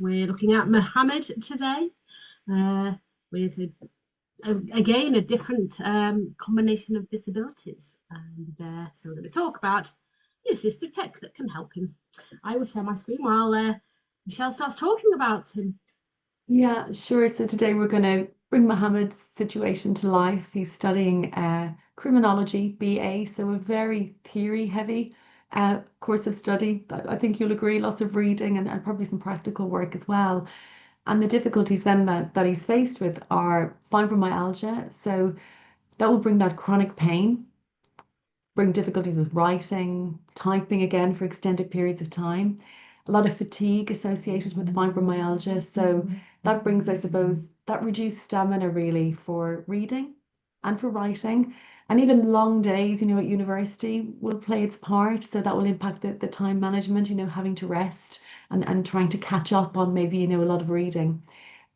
We're looking at Mohammed today, with again a different combination of disabilities, and so we're going to talk about the assistive tech that can help him. I will share my screen while Michelle starts talking about him. Yeah, sure. So today we're going to bring Mohammed's situation to life. He's studying criminology, BA, so a very theory-heavy course of study. I think you'll agree, lots of reading and probably some practical work as well. And the difficulties then that he's faced with are fibromyalgia. So that will bring that chronic pain, bring difficulties with writing, typing again for extended periods of time, a lot of fatigue associated with fibromyalgia. So that brings, I suppose, that reduced stamina really for reading and for writing. And even long days, at university will play its part. So that will impact the time management, having to rest and trying to catch up on maybe, a lot of reading.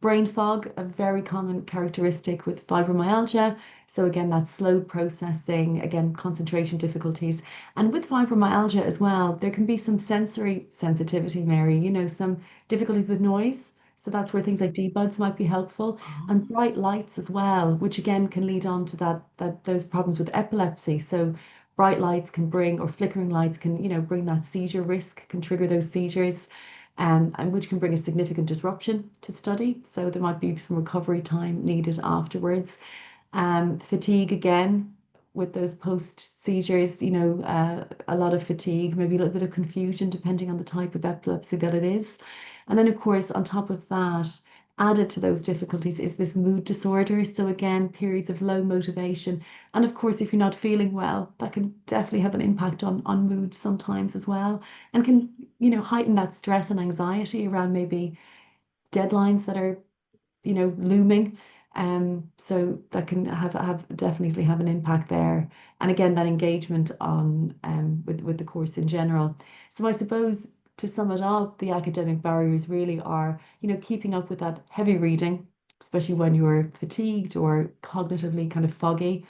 Brain fog, a very common characteristic with fibromyalgia. So again, that slow processing, again, concentration difficulties. And with fibromyalgia as well, there can be some sensory sensitivity, Mary, some difficulties with noise. So that's where things like debuds might be helpful, and bright lights as well, which again can lead on to that those problems with epilepsy. So bright lights can bring, or flickering lights can, bring that seizure risk, can trigger those seizures, and which can bring a significant disruption to study. So there might be some recovery time needed afterwards. Fatigue again with those post seizures, a lot of fatigue, maybe a little bit of confusion depending on the type of epilepsy that it is. And then, of course, on top of that, added to those difficulties is this mood disorder. So again, periods of low motivation. And of course, if you're not feeling well, that can definitely have an impact on mood sometimes as well, and can, heighten that stress and anxiety around maybe deadlines that are, looming. So that can have definitely have an impact there. And again, that engagement on with the course in general. So I suppose to sum it up, the academic barriers really are, keeping up with that heavy reading, especially when you're fatigued or cognitively kind of foggy,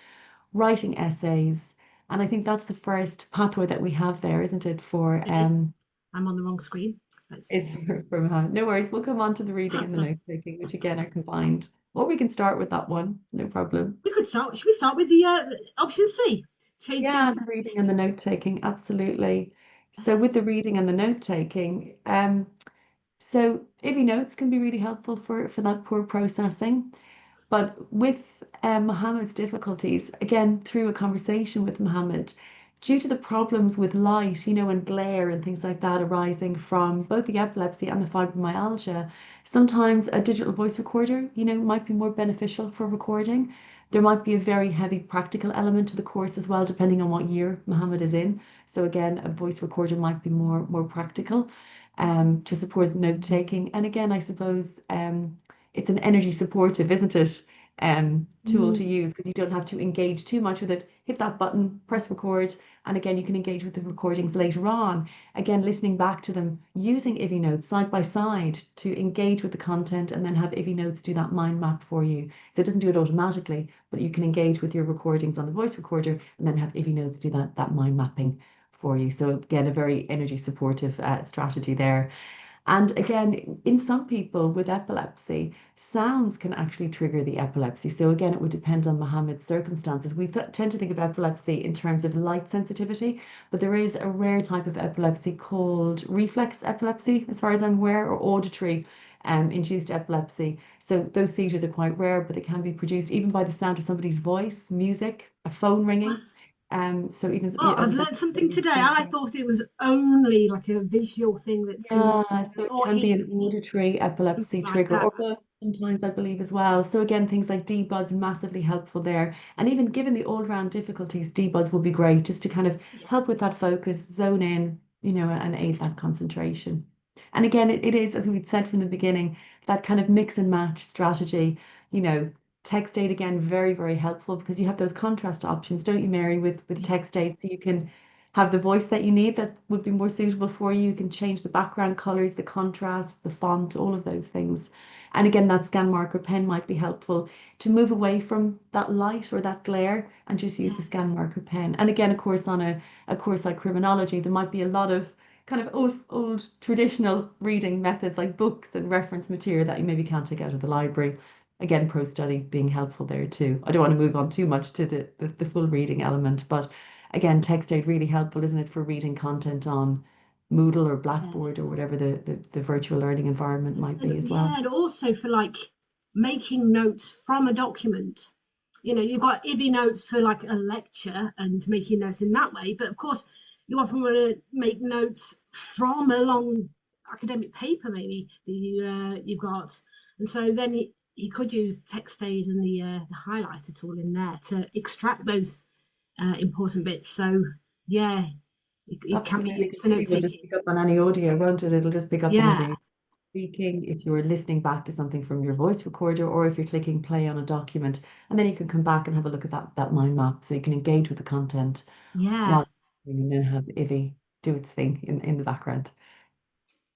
writing essays. And I think that's the first pathway that we have there, isn't it, for It is. I'm on the wrong screen. Let's is for Mohammed. No worries. We'll come on to the reading and the note taking, which again are combined. Or we can start with that one. No problem. we could start. Should we start with the option C? Change the Yeah, the reading and the note taking, absolutely. So with the reading and the note taking, so IVI notes can be really helpful for that poor processing. But with Mohammed's difficulties, again, through a conversation with Mohammed, due to the problems with light, and glare and things like that arising from both the epilepsy and the fibromyalgia, sometimes a digital voice recorder, might be more beneficial for recording. There might be a very heavy practical element to the course as well, depending on what year Mohammed is in. So again, a voice recorder might be more practical to support note taking. And again, I suppose it's an energy supportive, isn't it? Tool to use because you don't have to engage too much with it. Hit that button, press record, and again, you can engage with the recordings later on. Again, listening back to them, using IVI notes side by side to engage with the content, and then have IVI notes do that mind map for you. So it doesn't do it automatically, but you can engage with your recordings on the voice recorder, and then have IVI notes do that mind mapping for you. So again, a very energy supportive strategy there. And again, in some people with epilepsy, sounds can actually trigger the epilepsy. So again, it would depend on Mohammed's circumstances. We tend to think of epilepsy in terms of light sensitivity, but there is a rare type of epilepsy called reflex epilepsy, as far as I'm aware, or auditory induced epilepsy. So those seizures are quite rare, but they can be produced even by the sound of somebody's voice, music, a phone ringing. So even, Oh, as I've I said, learned something today. I thought it was only like a visual thing that can, yeah, so it or can be heat, an auditory something epilepsy like trigger, that. or both sometimes, I believe, as well. So again, things like D-buds massively helpful there. And even given the all-round difficulties, D-buds will be great just to kind of Yeah. help with that focus, zone in, and aid that concentration. And again, it is, as we'd said from the beginning, that kind of mix and match strategy, you know, text aid again, very, very helpful because you have those contrast options, don't you, Mary, with Yeah. text aid, so you can have the voice that you need that would be more suitable for you. You can change the background colors, the contrast, the font, all of those things. And again, that scan marker pen might be helpful to move away from that light or that glare and just use the scan marker pen. And again, of course, on a course like criminology, there might be a lot of kind of old traditional reading methods like books and reference material that you maybe can't take out of the library. Again, pro study being helpful there too. I don't want to move on too much to the full reading element, but again, text aid really helpful, isn't it, for reading content on Moodle or Yeah. Blackboard or whatever the virtual learning environment might be as well. Yeah, and also for like making notes from a document. You know, you've got IVI notes for like a lecture and making notes in that way, but of course, you often want to make notes from a long academic paper, maybe that you've got, and so then he could use text aid and the highlighter tool in there to extract those important bits. So yeah, it can be Absolutely, used because for note will just taking. pick up on any audio, won't it? It'll just pick up on whether Yeah, you're speaking, if you're listening back to something from your voice recorder, or if you're clicking play on a document, and then you can come back and have a look at that mind map, so you can engage with the content yeah. while and then have Ivy do its thing in the background.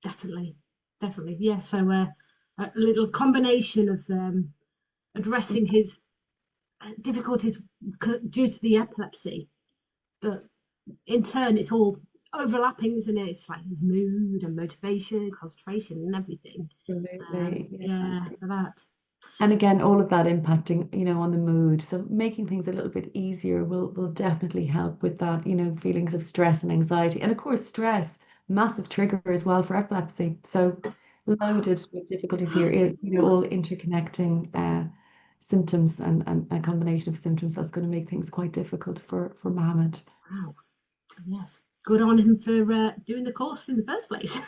Definitely, definitely. Yeah. So a little combination of addressing his difficulties due to the epilepsy, but in turn, it's all overlapping, isn't it? It's like his mood and motivation, concentration, and everything. Absolutely, yeah. Yeah, for that. And again, all of that impacting, on the mood. So making things a little bit easier will definitely help with that, feelings of stress and anxiety. And of course, stress, massive trigger as well for epilepsy. So loaded with difficulties here, all interconnecting symptoms and a combination of symptoms that's going to make things quite difficult for Mohammed. Wow. Yes. Good on him for doing the course in the first place.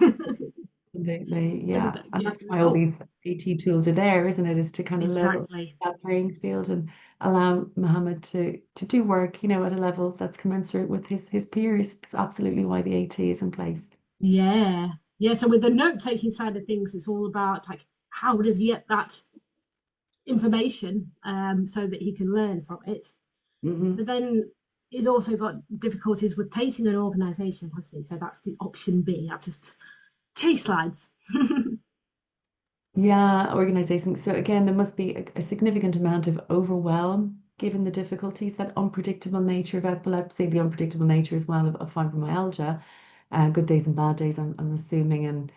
Yeah. And Yeah, that's good why all result. these AT tools are there, isn't it? Is to kind of level Exactly. that playing field and allow Mohammed to do work, at a level that's commensurate with his peers. It's absolutely why the AT is in place. Yeah. Yeah. So with the note taking side of things, it's all about like how does he get that information so that he can learn from it. Hmm. But then he's also got difficulties with pacing an organisation, hasn't he? So that's the option B. I've just changed slides. Yeah, organization. So again, there must be a significant amount of overwhelm given the difficulties, that unpredictable nature of epilepsy, the unpredictable nature as well of fibromyalgia, good days and bad days, I'm assuming, and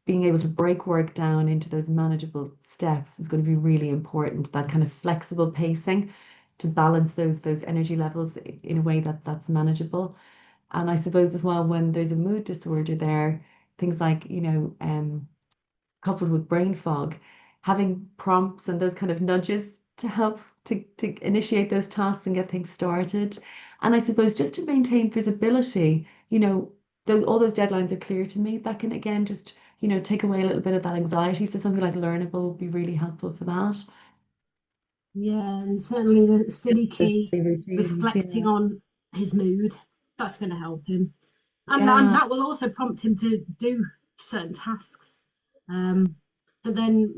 being able to break work down into those manageable steps is going to be really important. That kind of flexible pacing to balance those energy levels in a way that's manageable. And I suppose as well, when there's a mood disorder there, things like, coupled with brain fog, having prompts and those kind of nudges to help to initiate those tasks and get things started. And I suppose just to maintain visibility, all those deadlines are clear to me. That can again just, take away a little bit of that anxiety. So something like Learnable would be really helpful for that. Yeah, and certainly the study Those key daily routines, reflecting yeah. on his mood, that's going to help him. And Yeah, that will also prompt him to do certain tasks. Um, but then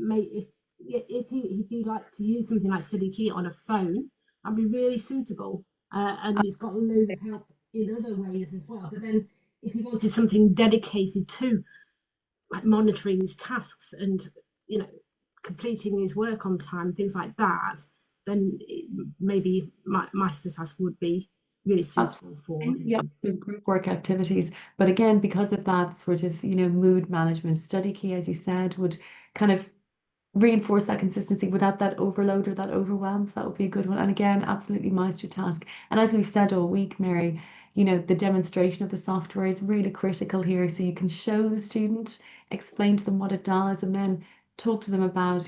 if he'd like to use something like study key on a phone, that'd be really suitable. And it's got loads of help in other ways as well. But then if he wanted something dedicated to like monitoring his tasks and you know completing his work on time, things like that, then maybe my task would be really suitable for absolutely. Yeah, him. there's group work activities. But again, because of that sort of, mood management, study key, as you said, would kind of reinforce that consistency without that overload or that overwhelm. So that would be a good one. And again, absolutely master task. And as we've said all week, Mary, the demonstration of the software is really critical here. So you can show the student, explain to them what it does, and then talk to them about,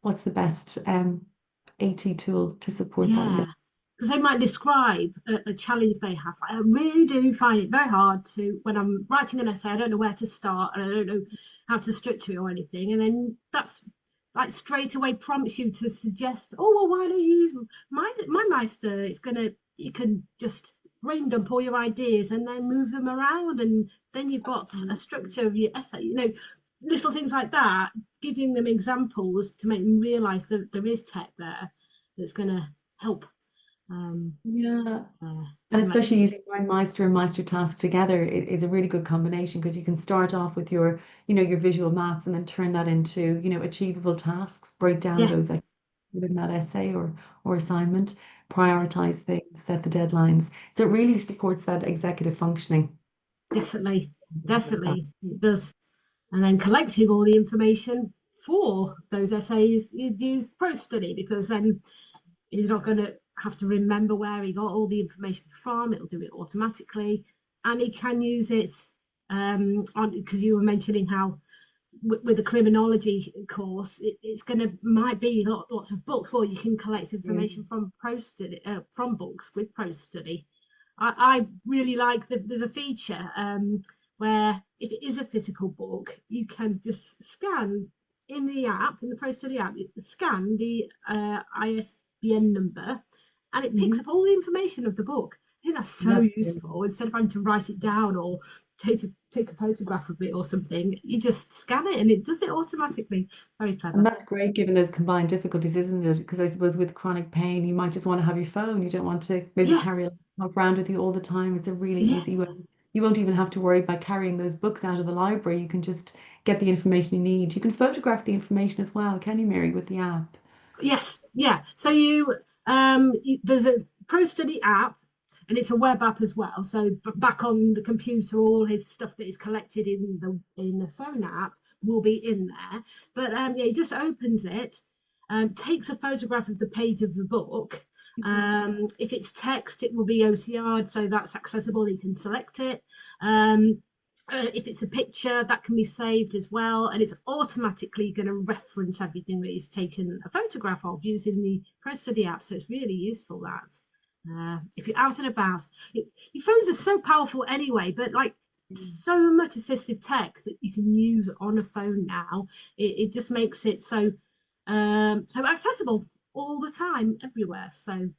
what's the best AT tool to support that learning. Yeah, because they might describe a challenge they have. I really do find it very hard to, when I'm writing an essay, I don't know where to start and I don't know how to structure it or anything. And then that's like straight away prompts you to suggest, oh, well, why don't you use my Meister? It's gonna, you can just brain dump all your ideas and then move them around. And then you've got a Absolutely. structure of your essay, little things like that, giving them examples to make them realize that there is tech there that's going to help um, Yeah. uh, And make especially using Meister and Meister Task together is a really good combination because you can start off with your visual maps and then turn that into, achievable tasks, break down yeah, those within that essay or assignment, prioritize things, set the deadlines. So it really supports that executive functioning. definitely, With that. definitely it does. And then collecting all the information for those essays, you'd use pro study, because then he's not going to have to remember where he got all the information from. It'll do it automatically, and he can use it on, because you were mentioning how with a criminology course, it's going to might be lots of books, or you can collect Yeah. information from pro study, from books with pro study. I really like there's a feature where if it is a physical book, you can just scan in the app, in the pro study app, you scan the ISBN number, and it picks Mhm. up all the information of the book. I think that's so That's really useful. Instead of having to write it down or take a photograph of it or something, you just scan it and it does it automatically. Very And clever. that's great given those combined difficulties, isn't it? Because I suppose with chronic pain, you might just want to have your phone. You don't want to maybe Yes. carry a laptop around with you all the time. It's a really Yeah. easy way. You won't even have to worry about carrying those books out of the library. You can just get the information you need. You can photograph the information as well, can you, Mary, with the app? Yes. Yeah. So there's a pro study app, and it's a web app as well. So back on the computer, all his stuff that is collected in the phone app will be in there. But yeah, he just opens it, takes a photograph of the page of the book. Mhm. If it's text, it will be OCR'd, so that's accessible. He can select it. Um, if it's a picture, that can be saved as well, and it's automatically going to reference everything that he's taken a photograph of using the Pro Study app. So it's really useful that if you're out and about, your phones are so powerful anyway, but like so much assistive tech that you can use on a phone now, it just makes it so accessible all the time, everywhere. So And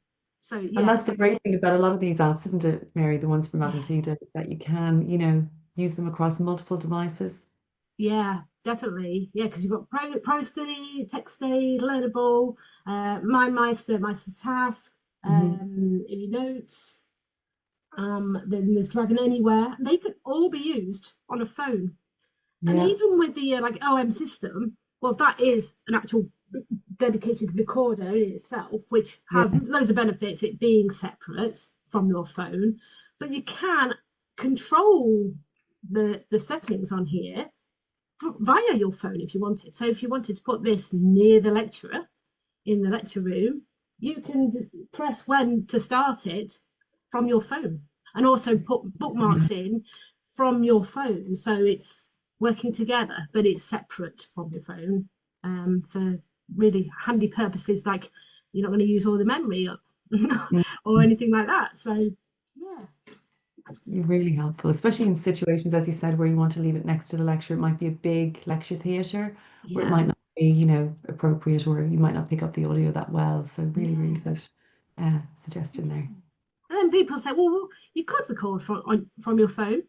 yeah, that's the great thing about a lot of these apps, isn't it, Mary? The ones from yeah. Avantida, is that you can, use them across multiple devices. Yeah, definitely. Yeah, because you've got Pro Study, Text Aid, Learnable, My Meister, Meister's Task, Hmm. Every Notes. Then there's Plug in Anywhere. They could all be used on a phone. And Yeah. even with the like OM system, well, that is an actual dedicated recorder in itself, which Yeah. has loads of benefits, it being separate from your phone. But you can control the settings on here via your phone if you wanted. So if you wanted to put this near the lecturer in the lecture room, you can press when to start it from your phone, and also put Yeah. bookmarks in from your phone. So it's working together, but it's separate from your phone for really handy purposes, like you're not going to use all the memory up or Mhm. anything like that. So yeah, Really helpful, especially in situations, as you said, where you want to leave it next to the lecture. It might be a big lecture theatre where it yeah, might not be, appropriate, or you might not pick up the audio that well. So really, really yeah. good suggestion Yeah. there. And then people say, well, you could record from your phone,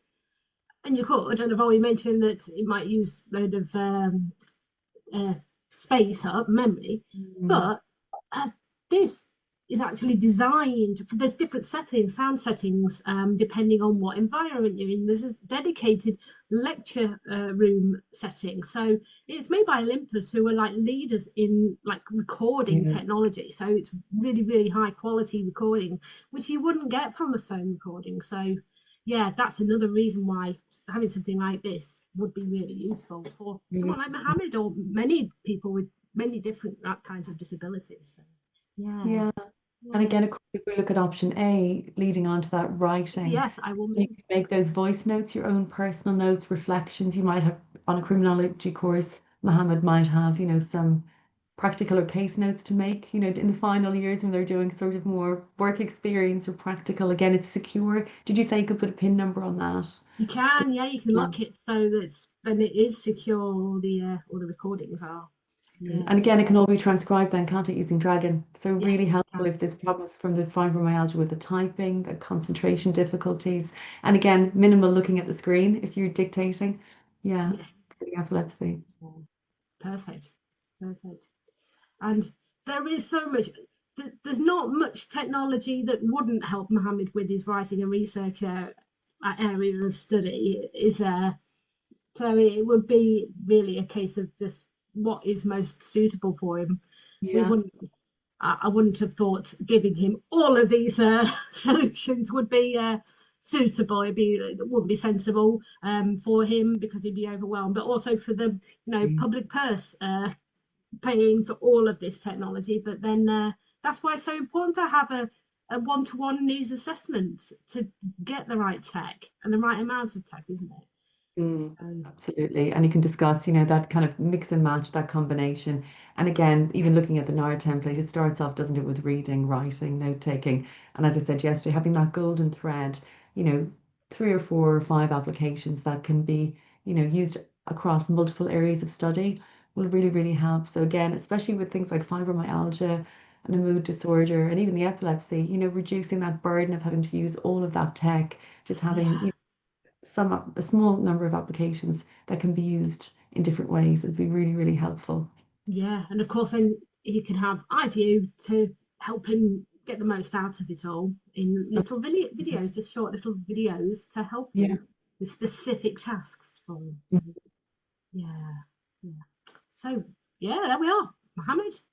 and you could. And I've already mentioned that it might use a load of uh, space up memory, Mm. but this is actually designed for there's different settings, sound settings, depending on what environment you're in. There's a dedicated lecture room setting, so it's made by Olympus, who are like leaders in like recording Yeah, technology. So it's really, really high quality recording, which you wouldn't get from a phone recording. So yeah, that's another reason why having something like this would be really useful for really. someone like Mohammed or many people with many different kinds of disabilities. So, yeah, Yeah. And yeah. again, of course, if we look at option A, leading on to that writing, Yes, I will you move. can make those voice notes, your own personal notes, reflections. You might have on a criminology course, Mohammed might have, some practical or case notes to make, in the final years when they're doing sort of more work experience or practical. Again, it's secure. Did you say you could put a PIN number on that? You can, yeah, you can Yeah. lock it so that then it is secure. All the recordings are. Yeah. Yeah, And again, it can all be transcribed then, can't it, using Dragon? So yes, really it helpful can. if there's problems from the fibromyalgia with the typing, the concentration difficulties. And again, minimal looking at the screen if you're dictating. Yeah, Yes, for the epilepsy. yeah. Perfect, perfect. And there is so much. There's not much technology that wouldn't help Mohammed with his writing and research area of study, is there? So it would be really a case of just what is most suitable for him. We Yeah. wouldn't. I wouldn't have thought giving him all of these solutions would be. suitable. It wouldn't be sensible for him because he'd be overwhelmed, but also for the public purse paying for all of this technology. But then that's why it's so important to have a one-to-one needs assessment to get the right tech and the right amount of tech, isn't it? Absolutely. And you can discuss, that kind of mix and match, that combination. And again, even looking at the NAR template, it starts off, doesn't it, with reading, writing, note taking. And as I said yesterday, having that golden thread, 3 or 4 or 5 applications that can be, used across multiple areas of study will really, really help. So again, especially with things like fibromyalgia and a mood disorder and even the epilepsy, reducing that burden of having to use all of that tech, just having, Yeah. a small number of applications that can be used in different ways would be really, really helpful. Yeah, and of course, then he can have iView to help him get the most out of it all in little videos, just short little videos to help Yeah. him with specific tasks for him. So, yeah, yeah. So, yeah, there we are, Mohammed.